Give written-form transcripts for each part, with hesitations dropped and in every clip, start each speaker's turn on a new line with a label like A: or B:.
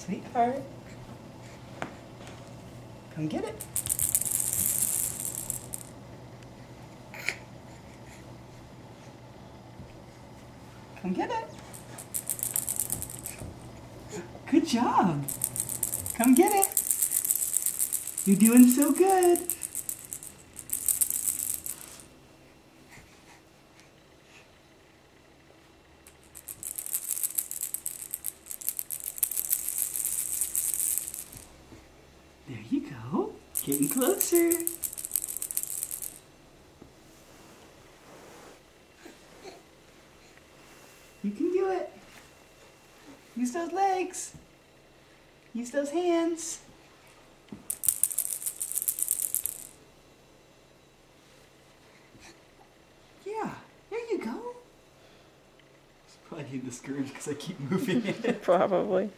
A: Sweetheart. Come get it. Come get it. Good job. Come get it. You're doing so good. There you go. Getting closer. You can do it. Use those legs. Use those hands. Yeah, there you go. It's probably getting discouraged because I keep moving it.
B: Probably.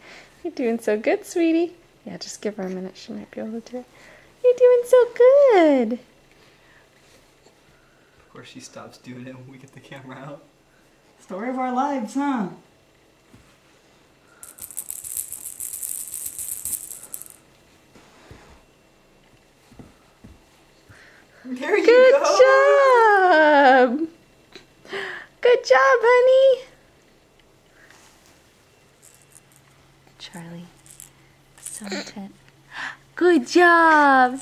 B: You're doing so good, sweetie. Yeah, just give her a minute. She might be able to do it. You're doing so good.
A: Of course she stops doing it when we get the camera out. Story of our lives, huh? There you
B: Good
A: go.
B: job. Good job, honey. Charlie, so intent. Good job.